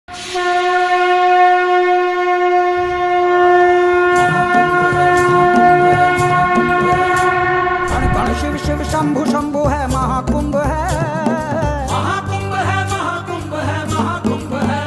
कण कण शिव शिव शंभु शंभु है, महाकुंभ है, महाकुंभ है, महाकुंभ है, महाकुंभ है।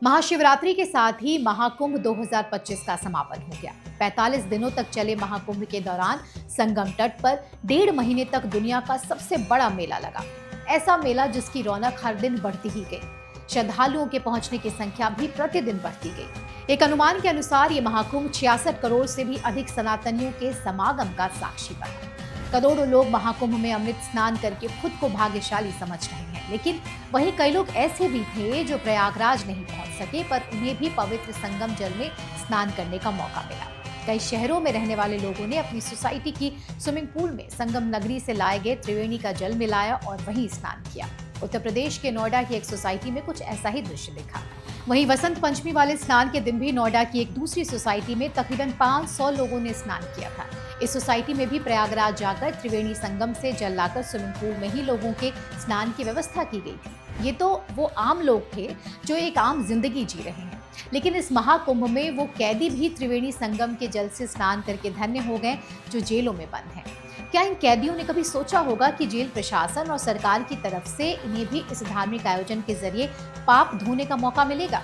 महाशिवरात्रि के साथ ही महाकुंभ 2025 का समापन हो गया। 45 दिनों तक चले महाकुंभ के दौरान संगम तट पर 1.5 महीने तक दुनिया का सबसे बड़ा मेला लगा। ऐसा मेला जिसकी रौनक हर दिन बढ़ती ही गई। श्रद्धालुओं के पहुंचने की संख्या भी प्रतिदिन बढ़ती गई। एक अनुमान के अनुसार ये महाकुंभ 66 करोड़ से भी अधिक सनातनियों के समागम का साक्षी बना। करोड़ों लोग महाकुंभ में अमृत स्नान करके खुद को भाग्यशाली समझ रहे हैं, लेकिन वहीं कई लोग ऐसे भी थे जो प्रयागराज नहीं पहुंच सके, पर उन्हें भी पवित्र संगम जल में स्नान करने का मौका मिला। कई शहरों में रहने वाले लोगों ने अपनी सोसाइटी की स्विमिंग पूल में संगम नगरी से लाए गए त्रिवेणी का जल मिलाया और वहीं स्नान किया। उत्तर प्रदेश के नोएडा की एक सोसाइटी में कुछ ऐसा ही दृश्य दिखा। वहीं वसंत पंचमी वाले स्नान के दिन भी नोएडा की एक दूसरी सोसाइटी में तकरीबन 500 लोगों ने स्नान किया था। इस सोसाइटी में भी प्रयागराज जाकर त्रिवेणी संगम से जल लाकर स्विमिंग पूल में ही लोगों के स्नान की व्यवस्था की गई थी। ये तो वो आम लोग थे जो एक आम जिंदगी जी रहे हैं, लेकिन इस महाकुंभ में वो कैदी भी त्रिवेणी संगम के जल से स्नान करके धन्य हो गए जो जेलों में बंद हैं। क्या इन कैदियों ने कभी सोचा होगा कि जेल प्रशासन और सरकार की तरफ से इन्हें भी इस धार्मिक आयोजन के जरिए पाप धोने का मौका मिलेगा?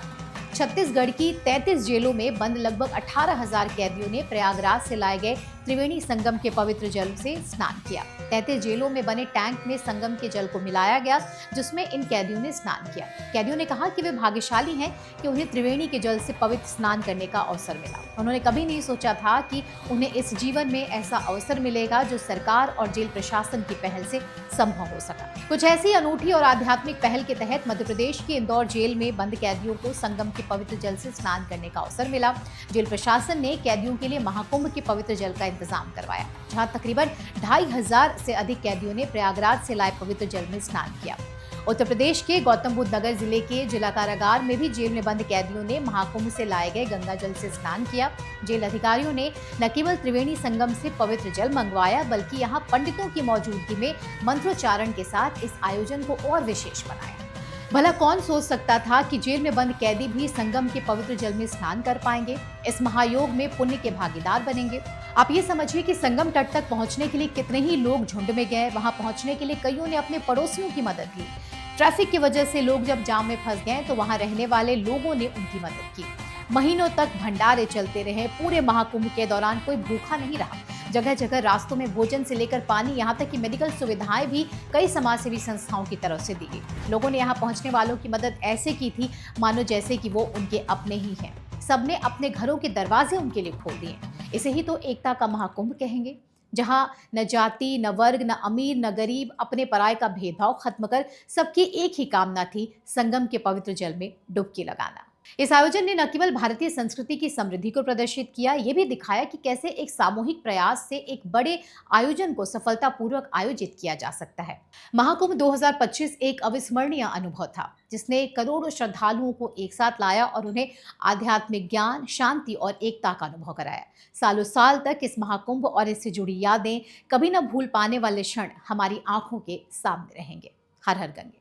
छत्तीसगढ़ की 33 जेलों में बंद लगभग 18,000 कैदियों ने प्रयागराज से लाए गए त्रिवेणी संगम के पवित्र जल से स्नान किया। 33 जेलों में बने टैंक में संगम के जल को मिलाया गया, जिसमें इन कैदियों ने स्नान किया। कैदियों ने कहा कि वे भाग्यशाली हैं कि उन्हें त्रिवेणी के जल से पवित्र स्नान करने का अवसर मिला। उन्होंने कभी नहीं सोचा था कि उन्हें इस जीवन में ऐसा अवसर मिलेगा जो सरकार और जेल प्रशासन की पहल से संभव हो सका। कुछ ऐसी अनूठी और आध्यात्मिक पहल के तहत मध्य प्रदेश के इंदौर जेल में बंद कैदियों को संगम के पवित्र जल से स्नान करने का अवसर मिला। जेल प्रशासन ने कैदियों के लिए महाकुंभ के पवित्र जल का इंतजाम करवाया, जहां तकरीबन 2,500 से अधिक कैदियों ने प्रयागराज से लाए पवित्र जल में स्नान किया। उत्तर प्रदेश के गौतम बुद्ध नगर जिले के जिला कारागार में भी जेल में बंद कैदियों ने महाकुंभ से लाए गए गंगा जल से स्नान किया। जेल अधिकारियों ने न केवल त्रिवेणी संगम से पवित्र जल मंगवाया, बल्कि यहाँ पंडितों की मौजूदगी में मंत्रोच्चारण के साथ इस आयोजन को और विशेष बनाया। भला कौन सोच सकता था कि जेल में बंद कैदी भी संगम के पवित्र जल में स्नान कर पाएंगे, इस महायोग में पुण्य के भागीदार बनेंगे। आप ये समझिए कि संगम तट तक पहुंचने के लिए कितने ही लोग झुंड में गए। वहां पहुंचने के लिए कईयों ने अपने पड़ोसियों की मदद ली। ट्रैफिक की वजह से लोग जब जाम में फंस गए तो वहां रहने वाले लोगों ने उनकी मदद की। महीनों तक भंडारे चलते रहे। पूरे महाकुंभ के दौरान कोई भूखा नहीं रहा। जगह जगह रास्तों में भोजन से लेकर पानी, यहाँ तक कि मेडिकल सुविधाएं भी कई समाजसेवी संस्थाओं की तरफ से दी गई। लोगों ने यहाँ पहुंचने वालों की मदद ऐसे की थी मानो जैसे कि वो उनके अपने ही हैं। सबने अपने घरों के दरवाजे उनके लिए खोल दिए। इसे ही तो एकता का महाकुंभ कहेंगे, जहां न जाति, न वर्ग, न अमीर, न गरीब, अपने पराये का भेदभाव खत्म कर सबकी एक ही कामना थी, संगम के पवित्र जल में डुबकी लगाना। इस आयोजन ने न केवल भारतीय संस्कृति की समृद्धि को प्रदर्शित किया, ये भी दिखाया कि कैसे एक सामूहिक प्रयास से एक बड़े आयोजन को सफलतापूर्वक आयोजित किया जा सकता है। महाकुंभ 2025 एक अविस्मरणीय अनुभव था, जिसने करोड़ों श्रद्धालुओं को एक साथ लाया और उन्हें आध्यात्मिक ज्ञान, शांति और एकता का अनुभव कराया। सालों साल तक इस महाकुंभ और इससे जुड़ी यादें, कभी न भूल पाने वाले क्षण हमारी आंखों के सामने रहेंगे। हर हर गंगे।